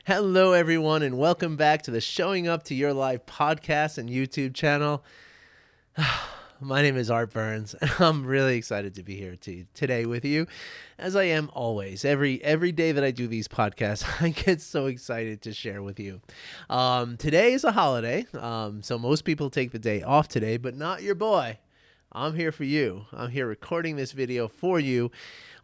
Hello, everyone, and welcome back to the Showing Up to Your Life podcast and YouTube channel. My name is Art Burns, and I'm really excited to be here today with you, as I am always. Every day that I do these podcasts, I get so excited to share with you. Today is a holiday, so most people take the day off today, but not your boy. I'm here for you. I'm here recording this video for you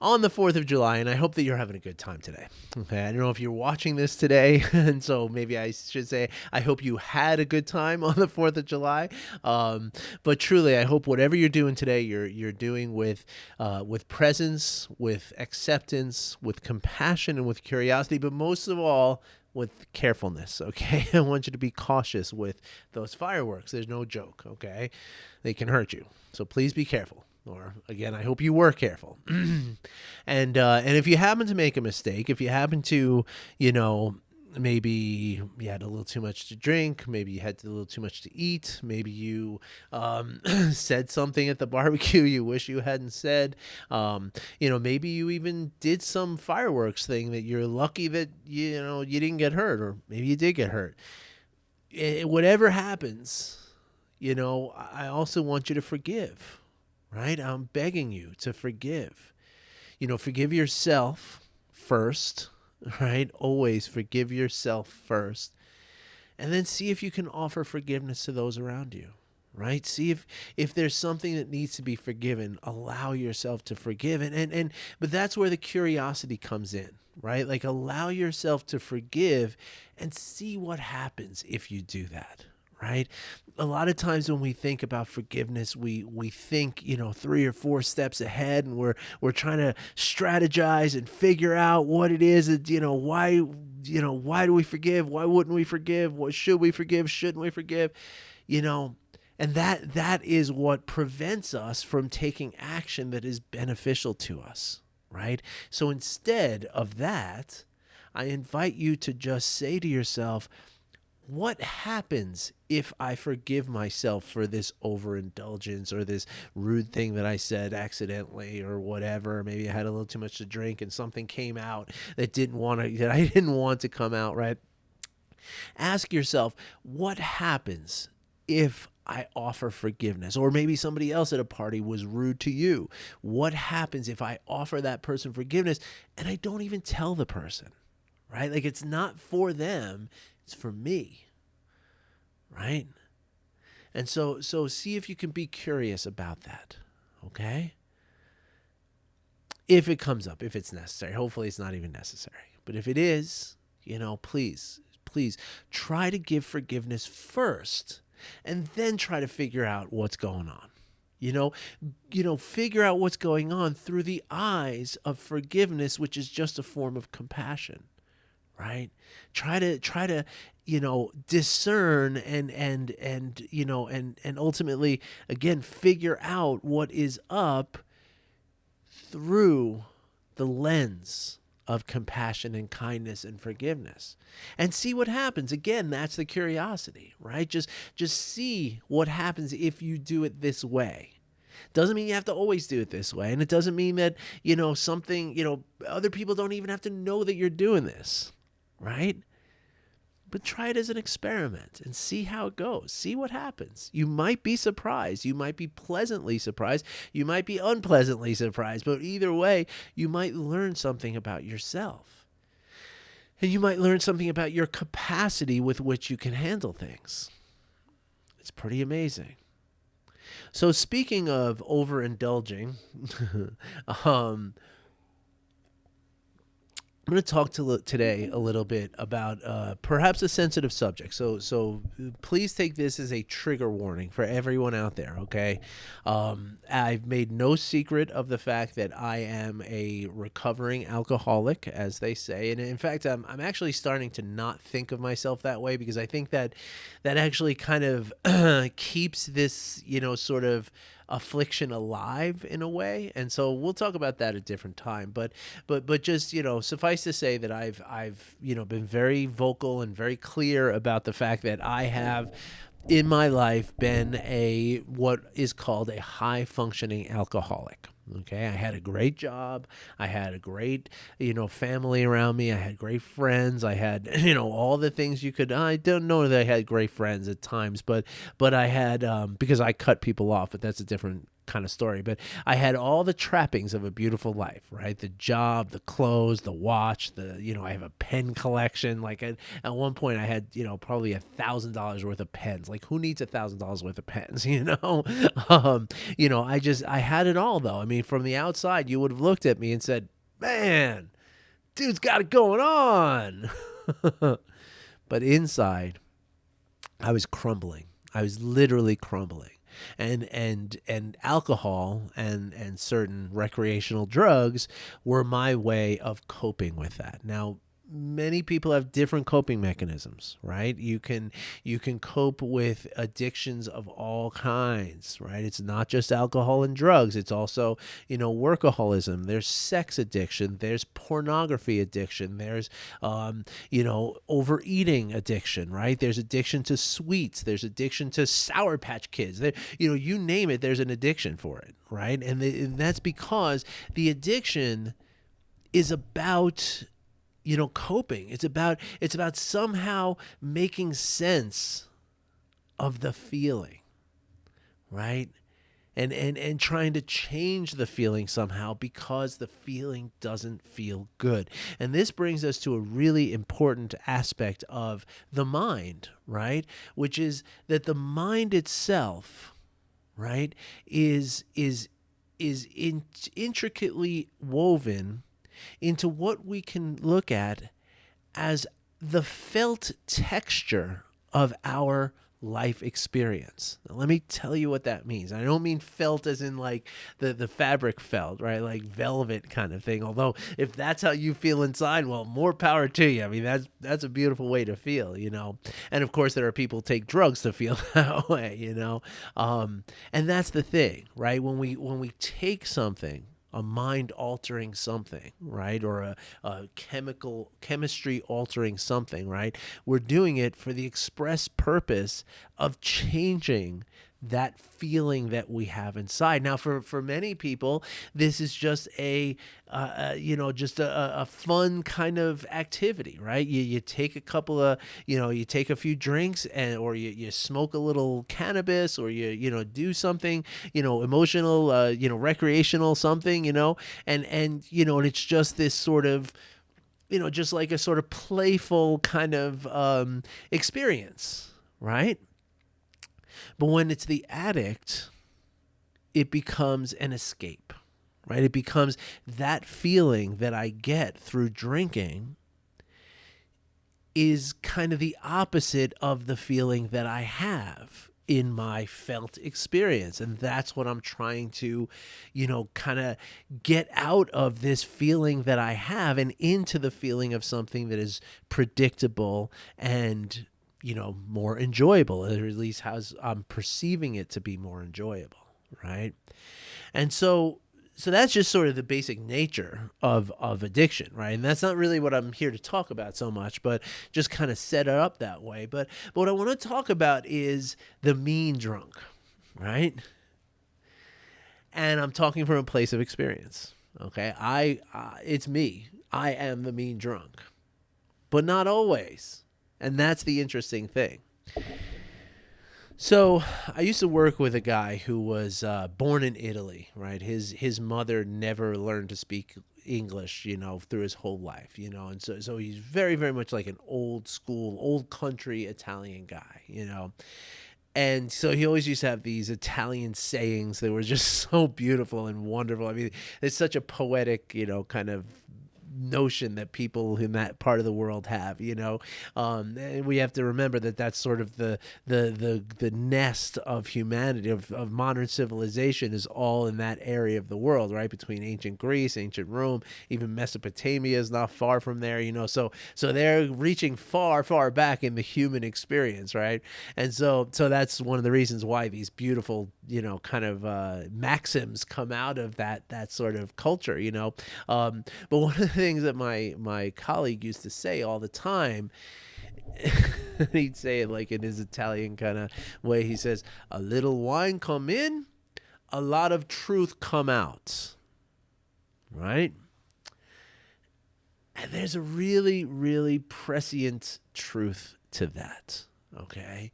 on the 4th of July, and I hope that you're having a good time today. Okay, I don't know if you're watching this today, and so maybe I should say I hope you had a good time on the 4th of July. But truly, I hope whatever you're doing today, you're doing with presence, with acceptance, with compassion, and with curiosity, but most of all, with carefulness, okay? I want you to be cautious with those fireworks. There's no joke, okay? They can hurt you. So please be careful. Or again, I hope you were careful. And if you happen to make a mistake, if you happen to, maybe you had a little too much to drink, maybe you had a little too much to eat, maybe you said something at the barbecue you wish you hadn't said, maybe you even did some fireworks thing that you're lucky that, you didn't get hurt, or maybe you did get hurt. Whatever happens, I also want you to forgive. Right? I'm begging you to forgive. Forgive yourself first, right? Always forgive yourself first. And then see if you can offer forgiveness to those around you, right? See if there's something that needs to be forgiven, allow yourself to forgive. But that's where the curiosity comes in, right? Like, allow yourself to forgive and see what happens if you do that. Right? A lot of times when we think about forgiveness, we think, 3 or 4 steps ahead, and we're trying to strategize and figure out what it is that, why do we forgive? Why wouldn't we forgive? What should we forgive? Shouldn't we forgive? And that is what prevents us from taking action that is beneficial to us, right? So instead of that, I invite you to just say to yourself, what happens if I forgive myself for this overindulgence or this rude thing that I said accidentally or whatever? Maybe I had a little too much to drink and something came out that I didn't want to come out, right? Ask yourself, what happens if I offer forgiveness? Or maybe somebody else at a party was rude to you. What happens if I offer that person forgiveness and I don't even tell the person, right? Like, it's not for them. It's for me, right? And so see if you can be curious about that, okay? If it comes up, if it's necessary. Hopefully it's not even necessary. But if it is, please try to give forgiveness first and then try to figure out what's going on. Figure out what's going on through the eyes of forgiveness, which is just a form of compassion. Right? Try to, discern and ultimately, again, figure out what is up through the lens of compassion and kindness and forgiveness, and see what happens. Again, that's the curiosity, right? Just see what happens if you do it this way. Doesn't mean you have to always do it this way. And it doesn't mean that, other people don't even have to know that you're doing this. Right? But try it as an experiment and see how it goes. See what happens. You might be surprised. You might be pleasantly surprised. You might be unpleasantly surprised. But either way, you might learn something about yourself. And you might learn something about your capacity with which you can handle things. It's pretty amazing. So speaking of overindulging, I'm going to talk today a little bit about perhaps a sensitive subject. So please take this as a trigger warning for everyone out there, okay? I've made no secret of the fact that I am a recovering alcoholic, as they say. And in fact, I'm actually starting to not think of myself that way, because I think that actually kind of keeps this, sort of affliction alive in a way. And so we'll talk about that at a different time. But just, suffice to say that I've been very vocal and very clear about the fact that I have in my life been what is called a high functioning alcoholic. Okay, I had a great job. I had a great, family around me. I had great friends. I had, all the things you could. I don't know that I had great friends at times, but I had because I cut people off. But that's a different kind of story. But I had all the trappings of a beautiful life, right? The job, the clothes, the watch, I have a pen collection. Like at one point, I had, probably $1,000 worth of pens. Like who needs $1,000 worth of pens, I had it all though. I mean, from the outside, you would have looked at me and said, man, dude's got it going on. But inside, I was crumbling. I was literally crumbling. And alcohol and certain recreational drugs were my way of coping with that. Now, many people have different coping mechanisms, right? You can cope with addictions of all kinds, right? It's not just alcohol and drugs. It's also, workaholism. There's sex addiction. There's pornography addiction. There's, overeating addiction, right? There's addiction to sweets. There's addiction to Sour Patch Kids. There, you name it, there's an addiction for it, right? And that's because the addiction is about coping. It's about somehow making sense of the feeling, right? And trying to change the feeling somehow because the feeling doesn't feel good. And this brings us to a really important aspect of the mind, right? Which is that the mind itself, right, is intricately woven into what we can look at as the felt texture of our life experience. Now, let me tell you what that means. I don't mean felt as in like the fabric felt, right? Like velvet kind of thing. Although if that's how you feel inside, well, more power to you. I mean, that's a beautiful way to feel, And of course, there are people who take drugs to feel that way, And that's the thing, right? When we take something, a mind altering something, right? Or a chemistry altering something, right? We're doing it for the express purpose of changing that feeling that we have inside. Now, for many people, this is just a fun kind of activity, right? You take a couple of, you take a few drinks or you smoke a little cannabis or you do something, emotional, recreational something, and it's just this sort of, just like a sort of playful kind of experience, right? But when it's the addict, it becomes an escape, right? It becomes that feeling that I get through drinking is kind of the opposite of the feeling that I have in my felt experience. And that's what I'm trying to, kind of get out of this feeling that I have and into the feeling of something that is predictable and more enjoyable, or at least how I'm perceiving it to be more enjoyable, right? And so that's just sort of the basic nature of addiction, right? And that's not really what I'm here to talk about so much, but just kind of set it up that way. But what I want to talk about is the mean drunk, right? And I'm talking from a place of experience, okay? It's me. I am the mean drunk, but not always. And that's the interesting thing. So I used to work with a guy who was born in Italy, right? His mother never learned to speak English, through his whole life, and so he's very, very much like an old school, old country Italian guy, And so he always used to have these Italian sayings that were just so beautiful and wonderful. I mean, it's such a poetic, kind of notion that people in that part of the world have, and we have to remember that that's sort of the nest of humanity, of modern civilization, is all in that area of the world, right? Between ancient Greece, ancient Rome, even Mesopotamia is not far from there, so they're reaching far, far back in the human experience, right? And so that's one of the reasons why these beautiful, kind of maxims come out of that sort of culture, but one of the things that my colleague used to say all the time, he'd say it like in his Italian kind of way. He says, "A little wine come in, a lot of truth come out." right? And there's a really, really prescient truth to that. Okay.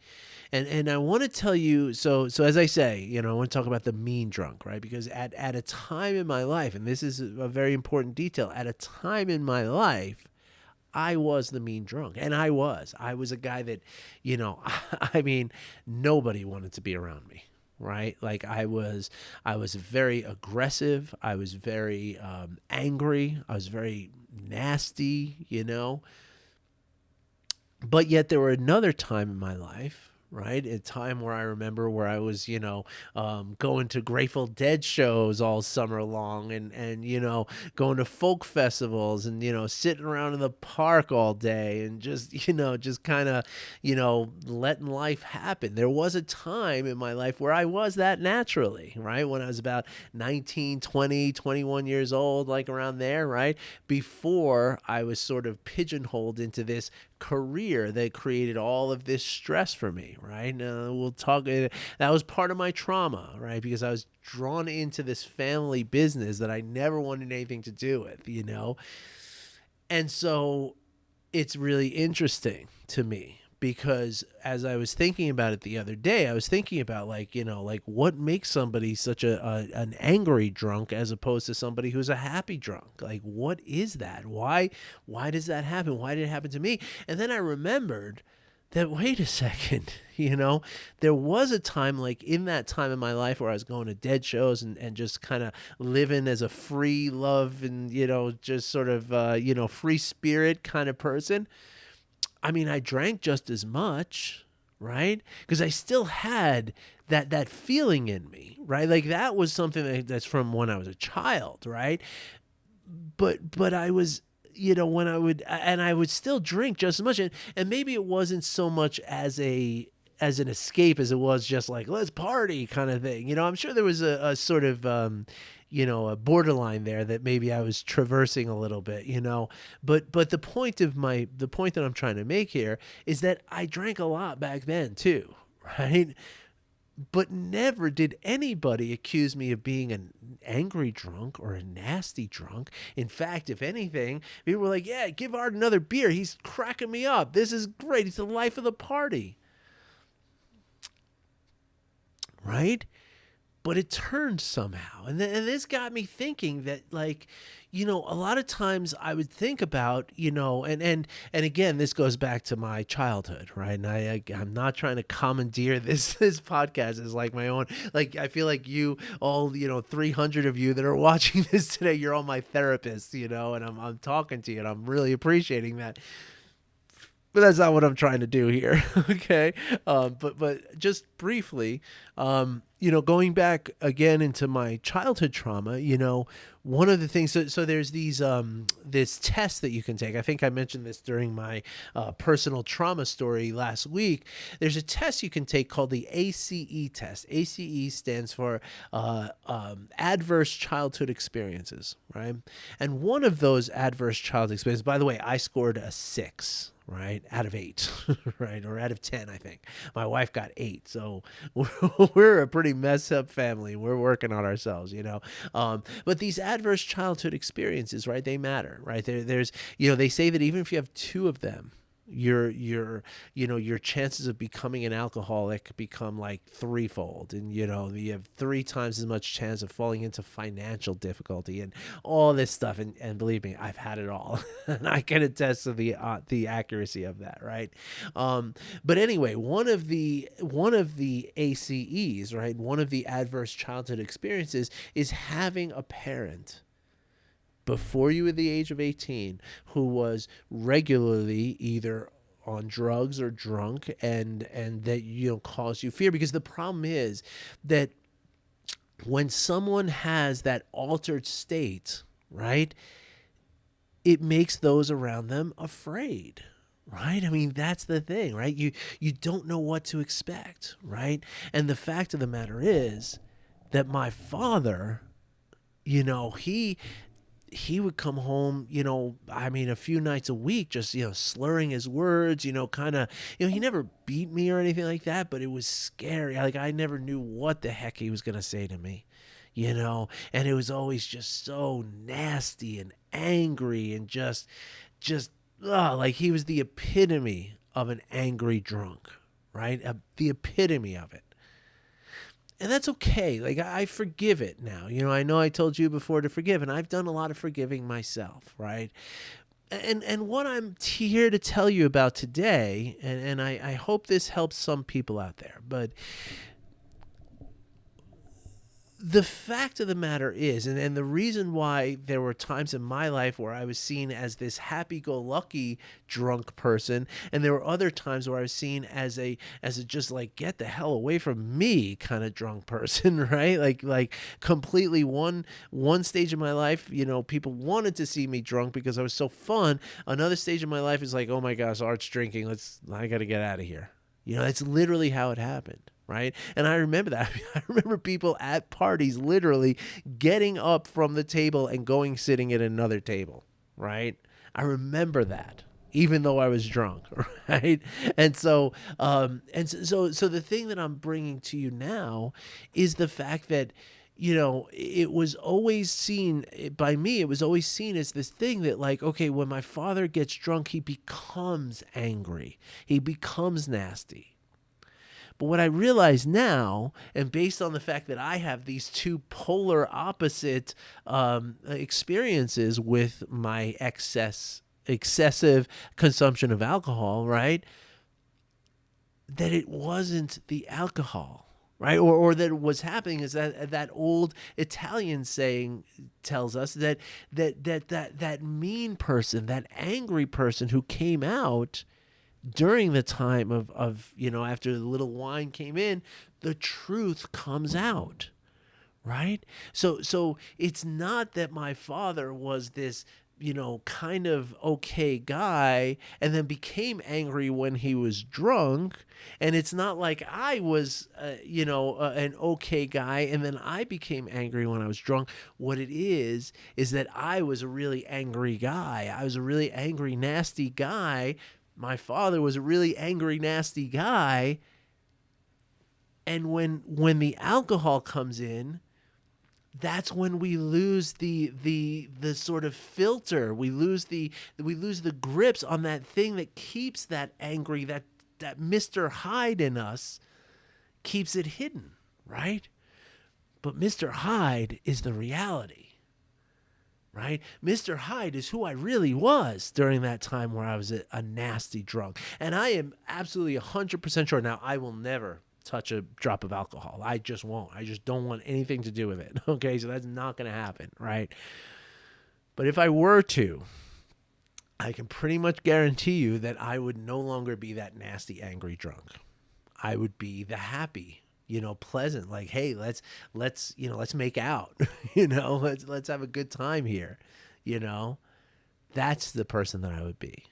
And I want to tell you, so as I say, I want to talk about the mean drunk, right? Because at a time in my life, and this is a very important detail, at a time in my life, I was the mean drunk. And I was a guy that, I mean, nobody wanted to be around me. Right. Like I was very aggressive. I was very angry. I was very nasty. But yet there were another time in my life, right? A time where I remember where I was, going to Grateful Dead shows all summer long and going to folk festivals and, sitting around in the park all day and just, just kind of, letting life happen. There was a time in my life where I was that naturally, right? When I was about 19, 20, 21 years old, like around there, right? Before I was sort of pigeonholed into this career that created all of this stress for me, right? We'll talk. That was part of my trauma, right? Because I was drawn into this family business that I never wanted anything to do with. And so it's really interesting to me because as I was thinking about it the other day, I was thinking about like what makes somebody such an angry drunk as opposed to somebody who's a happy drunk? Like, what is that? Why does that happen? Why did it happen to me? And then I remembered that, wait a second, there was a time like in that time in my life where I was going to Dead shows and just kind of living as a free love and, just sort of, free spirit kind of person. I mean, I drank just as much, right? Because I still had that feeling in me, right? Like that was something that's from when I was a child, right? But I was, when I would still drink just as much, and maybe it wasn't so much as an escape as it was just like let's party kind of thing. I'm sure there was a sort of a borderline there that maybe I was traversing a little bit. But the point that I'm trying to make here is that I drank a lot back then too, right? But never did anybody accuse me of being an angry drunk or a nasty drunk. In fact, if anything, people were like, yeah, give Art another beer. He's cracking me up. This is great. He's the life of the party. Right? But it turned somehow. And this got me thinking that, like, a lot of times I would think about, and again, this goes back to my childhood, right? And I'm not trying to commandeer this podcast as like my own. Like, I feel like you all, 300 of you that are watching this today, you're all my therapists, and I'm talking to you and I'm really appreciating that. But that's not what I'm trying to do here. Okay. But just briefly, going back again into my childhood trauma, one of the things, so there's this test that you can take. I think I mentioned this during my personal trauma story last week. There's a test you can take called the ACE test. ACE stands for adverse childhood experiences, right? And one of those adverse childhood experiences, by the way, I scored a 6, right, out of 8, right, or out of 10, I think. My wife got 8, so we're a pretty messed up family. We're working on ourselves. But these adverse childhood experiences, right, they matter, right? There's they say that even if you have 2 of them, your chances of becoming an alcoholic become like threefold, and you have 3 times as much chance of falling into financial difficulty and all this stuff, and believe me, I've had it all and I can attest to the accuracy of that, right? But anyway, one of the ACEs, right, one of the adverse childhood experiences is having a parent before you were the age of 18 who was regularly either on drugs or drunk, and that cause you fear. Because the problem is that when someone has that altered state, right, it makes those around them afraid, right? I mean, that's the thing, right? You don't know what to expect, right? And the fact of the matter is that my father, he would come home, I mean, a few nights a week, just, slurring his words, kind of, he never beat me or anything like that, but it was scary. Like, I never knew what the heck he was going to say to me, and it was always just so nasty and angry and just like he was the epitome of an angry drunk, right? The epitome of it. And that's okay. Like I forgive it now. I know I told you before to forgive, and I've done a lot of forgiving myself, right? And what I'm here to tell you about today, and I hope this helps some people out there, but the fact of the matter is, and the reason why there were times in my life where I was seen as this happy-go-lucky drunk person, and there were other times where I was seen as a just like get the hell away from me kind of drunk person, right? Like completely one stage of my life, people wanted to see me drunk because I was so fun. Another stage of my life is like, oh my gosh, Art's drinking. I got to get out of here. That's literally how it happened. Right. And I remember that. I remember people at parties literally getting up from the table and going sitting at another table. Right. I remember that, even though I was drunk. Right. And so the thing that I'm bringing to you now is the fact that, it was always seen by me. It was always seen as this thing that, like, okay, when my father gets drunk, he becomes angry. He becomes nasty. But what I realize now, and based on the fact that I have these two polar opposite experiences with my excessive consumption of alcohol, right? That it wasn't the alcohol, right? Or that what's happening is that old Italian saying tells us that mean person, that angry person who came out during the time of after the little wine came in, the truth comes out, right? So it's not that my father was this kind of okay guy and then became angry when he was drunk, and it's not like I was an okay guy and then I became angry when I was drunk. What it is that I was a really angry guy. I was a really angry, nasty guy. My father was a really angry, nasty guy. And when the alcohol comes in, that's when we lose the sort of filter. We lose the grips on that thing that keeps that angry, that Mr. Hyde in us keeps it hidden, right? But Mr. Hyde is the reality. Right? Mr. Hyde is who I really was during that time where I was a nasty drunk. And I am absolutely 100% sure now I will never touch a drop of alcohol. I just won't. I just don't want anything to do with it. Okay, so that's not going to happen, right? But if I were to, I can pretty much guarantee you that I would no longer be that nasty, angry drunk. I would be the happy, pleasant, like, hey, let's make out, let's have a good time here. That's the person that I would be.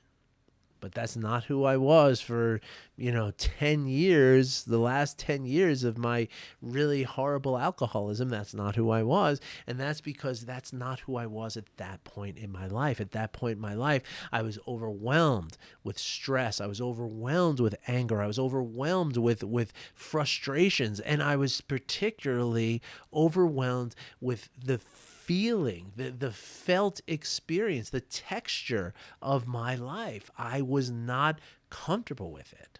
But that's not who I was for, 10 years, the last 10 years of my really horrible alcoholism. That's not who I was. And that's because that's not who I was at that point in my life. At that point in my life, I was overwhelmed with stress. I was overwhelmed with anger. I was overwhelmed with frustrations. And I was particularly overwhelmed with the feeling, the felt experience, the texture of my life. I was not comfortable with it.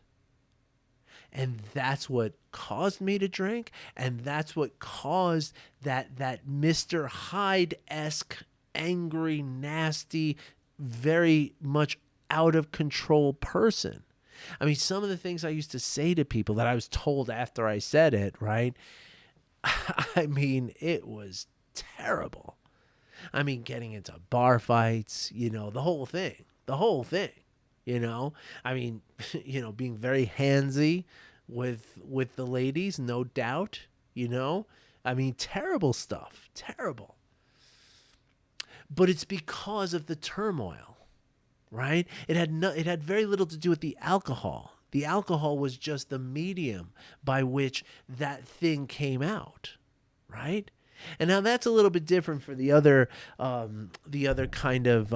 And that's what caused me to drink. And that's what caused that Mr. Hyde-esque, angry, nasty, very much out of control person. I mean, some of the things I used to say to people that I was told after I said it, right? I mean, it was terrible. I mean, getting into bar fights, the whole thing, I mean, being very handsy with the ladies, no doubt, I mean, terrible stuff, terrible. But it's because of the turmoil, right? It had very little to do with the alcohol. The alcohol was just the medium by which that thing came out, right? And now that's a little bit different for the other kind of,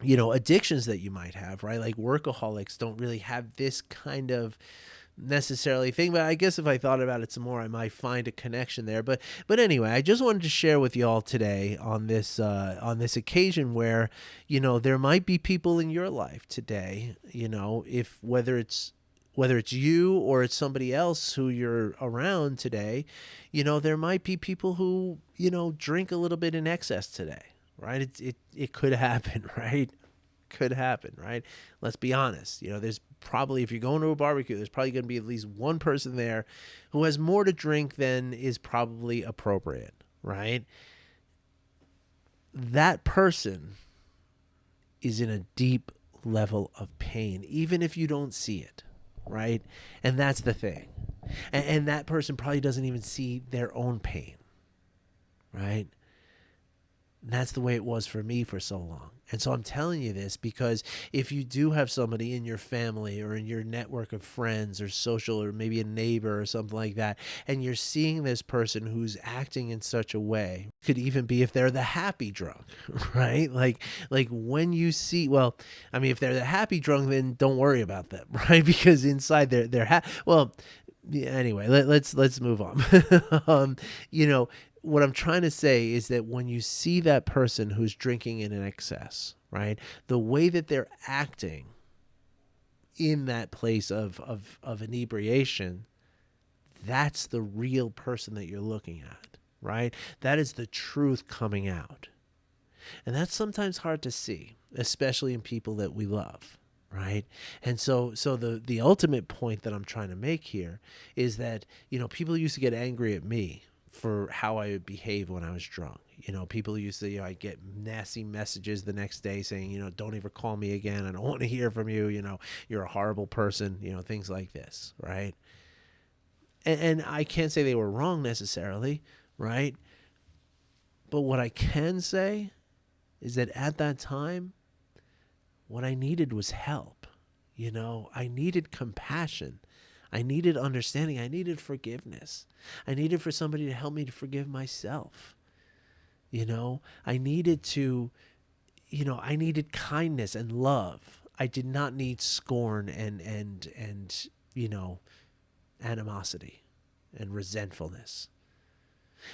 addictions that you might have, right? Like workaholics don't really have this kind of necessarily think, but I guess if I thought about it some more, I might find a connection there. But anyway, I just wanted to share with you all today on this occasion where, there might be people in your life today, if whether it's you or it's somebody else who you're around today, there might be people who, drink a little bit in excess today, right? It could happen, right? Could happen, right? Let's be honest. There's probably, if you're going to a barbecue, there's probably going to be at least one person there who has more to drink than is probably appropriate, right? That person is in a deep level of pain, even if you don't see it, right? And that's the thing. And that person probably doesn't even see their own pain, right? And that's the way it was for me for so long. And so I'm telling you this because if you do have somebody in your family or in your network of friends or social or maybe a neighbor or something like that, and you're seeing this person who's acting in such a way, could even be if they're the happy drunk, right? Like when you see, well, I mean, if they're the happy drunk, then don't worry about them, right? Because inside well, yeah, anyway, let's move on. What I'm trying to say is that when you see that person who's drinking in an excess, right, the way that they're acting in that place of inebriation, that's the real person that you're looking at, right? That is the truth coming out. And that's sometimes hard to see, especially in people that we love. Right. And so the ultimate point that I'm trying to make here is that, people used to get angry at me for how I would behave when I was drunk. People used to, I get nasty messages the next day saying, don't ever call me again. I don't want to hear from you. You're a horrible person, things like this. Right. And I can't say they were wrong necessarily. Right. But what I can say is that at that time, what I needed was help. I needed compassion. I needed understanding. I needed forgiveness. I needed for somebody to help me to forgive myself. I needed to, I needed kindness and love. I did not need scorn and animosity and resentfulness.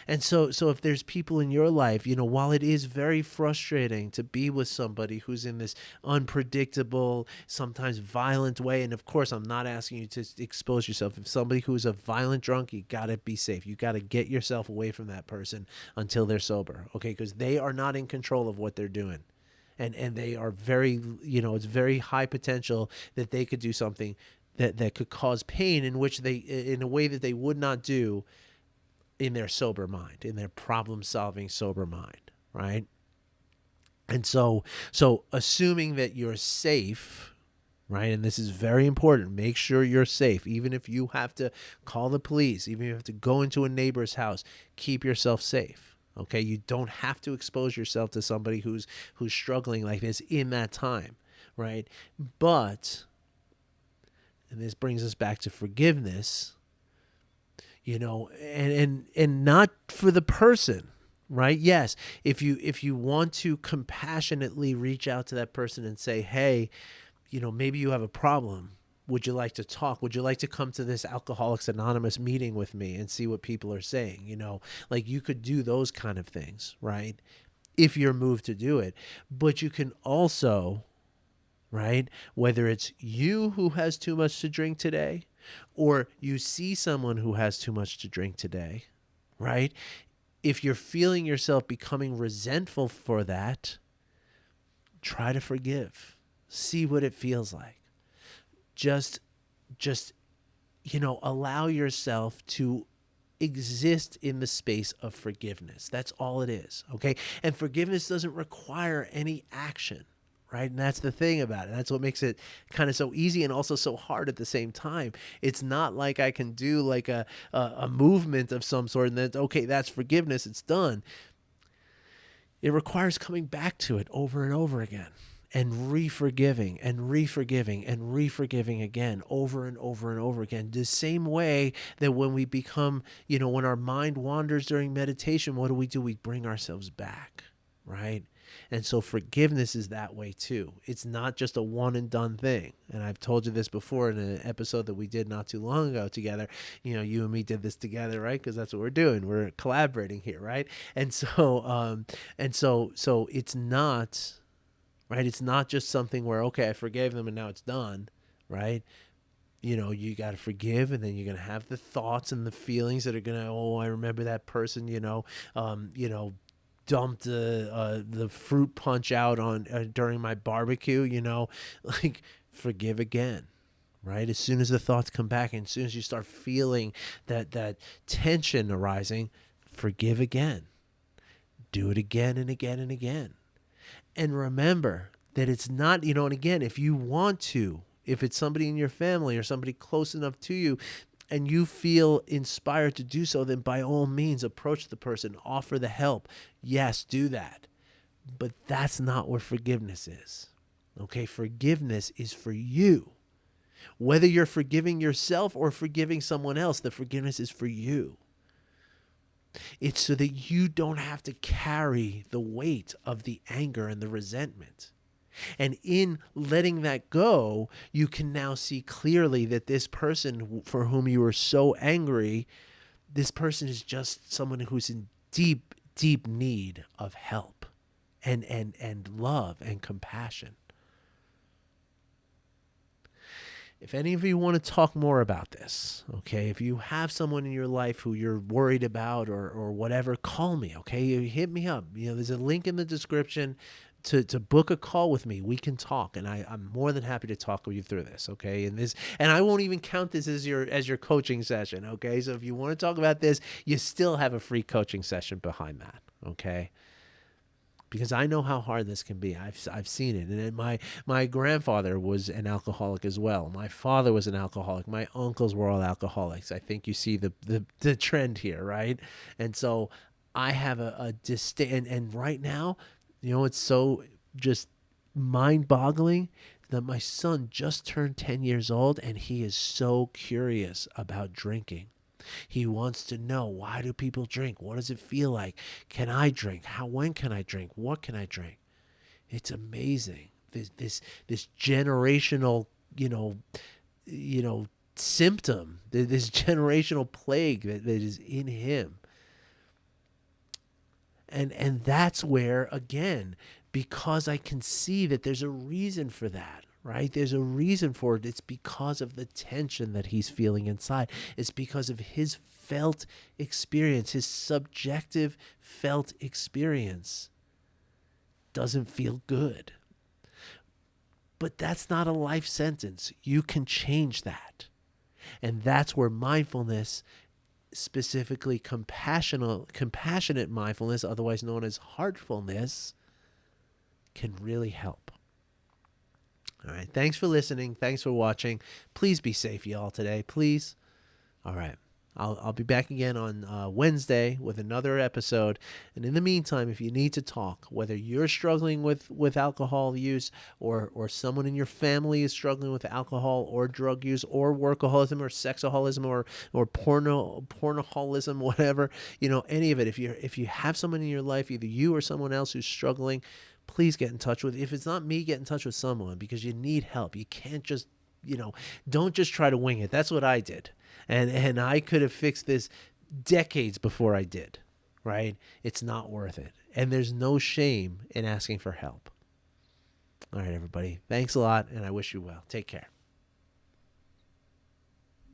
And so if there's people in your life, while it is very frustrating to be with somebody who's in this unpredictable, sometimes violent way, and of course, I'm not asking you to expose yourself. If somebody who's a violent drunk, you got to be safe. You got to get yourself away from that person until they're sober, okay? Because they are not in control of what they're doing. And they are very, it's very high potential that they could do something that could cause pain in a way that they would not do in their sober mind, in their problem-solving sober mind, right? And so assuming that you're safe, right? And this is very important. Make sure you're safe. Even if you have to call the police, even if you have to go into a neighbor's house, keep yourself safe. Okay? You don't have to expose yourself to somebody who's struggling like this in that time, right? But, and this brings us back to forgiveness, and not for the person, right? Yes, if you want to compassionately reach out to that person and say, hey, maybe you have a problem. Would you like to talk? Would you like to come to this Alcoholics Anonymous meeting with me and see what people are saying? Like you could do those kind of things, right? If you're moved to do it. But you can also, right, whether it's you who has too much to drink today, or you see someone who has too much to drink today, right? If you're feeling yourself becoming resentful for that, try to forgive. See what it feels like. Just allow yourself to exist in the space of forgiveness. That's all it is, okay? And forgiveness doesn't require any action. Right. And that's the thing about it. That's what makes it kind of so easy and also so hard at the same time. It's not like I can do like a movement of some sort and then, okay, that's forgiveness. It's done. It requires coming back to it over and over again and re-forgiving and re-forgiving and re-forgiving again over and over and over again. The same way that when we become, when our mind wanders during meditation, what do? We bring ourselves back, right? And so forgiveness is that way too. It's not just a one and done thing. And I've told you this before in an episode that we did not too long ago together. You and me did this together, right? Because that's what we're doing. We're collaborating here, right? And so it's not, right? It's not just something where, okay, I forgave them and now it's done, right? You got to forgive, and then you're going to have the thoughts and the feelings that are going to, oh, I remember that person, dumped the fruit punch out on during my barbecue, like forgive again, right? As soon as the thoughts come back, and as soon as you start feeling that tension arising, forgive again. Do it again and again and again. And remember that it's not, and again, if you want to, if it's somebody in your family or somebody close enough to you and you feel inspired to do so, then by all means approach the person, offer the help. Yes, do that. But that's not what forgiveness is. Okay, forgiveness is for you. Whether you're forgiving yourself or forgiving someone else, the forgiveness is for you. It's so that you don't have to carry the weight of the anger and the resentment. And in letting that go, you can now see clearly that this person for whom you were so angry, this person is just someone who's in deep, deep need of help and love and compassion. If any of you want to talk more about this, okay, if you have someone in your life who you're worried about or whatever, call me, okay? Hit me up. There's a link in the description to book a call with me. We can talk, and I'm more than happy to talk with you through this, okay? And I won't even count this as your coaching session, okay? So if you want to talk about this, you still have a free coaching session behind that, okay? Because I know how hard this can be. I've seen it. And my grandfather was an alcoholic as well. My father was an alcoholic. My uncles were all alcoholics. I think you see the trend here, right? And so I have a distinct, and right now, it's so just mind-boggling that my son just turned 10 years old and he is so curious about drinking. He wants to know, why do people drink? What does it feel like? Can I drink? When can I drink? What can I drink? It's amazing. This generational, symptom, this generational plague that is in him. And that's where, again, because I can see that there's a reason for that, right? There's a reason for it. It's because of the tension that he's feeling inside. It's because of his felt experience, his subjective felt experience doesn't feel good. But that's not a life sentence. You can change that. And that's where mindfulness, specifically compassionate mindfulness, otherwise known as heartfulness, can really help. All right. Thanks for listening. Thanks for watching. Please be safe, y'all, today. Please. All right. I'll be back again on Wednesday with another episode. And in the meantime, if you need to talk, whether you're struggling with alcohol use or someone in your family is struggling with alcohol or drug use or workaholism or sexaholism or pornoholism, whatever, any of it. If you have someone in your life, either you or someone else who's struggling, please get in touch with. If it's not me, get in touch with someone, because you need help. You can't just, don't just try to wing it. That's what I did. And I could have fixed this decades before I did, right? It's not worth it. And there's no shame in asking for help. All right, everybody. Thanks a lot, and I wish you well. Take care.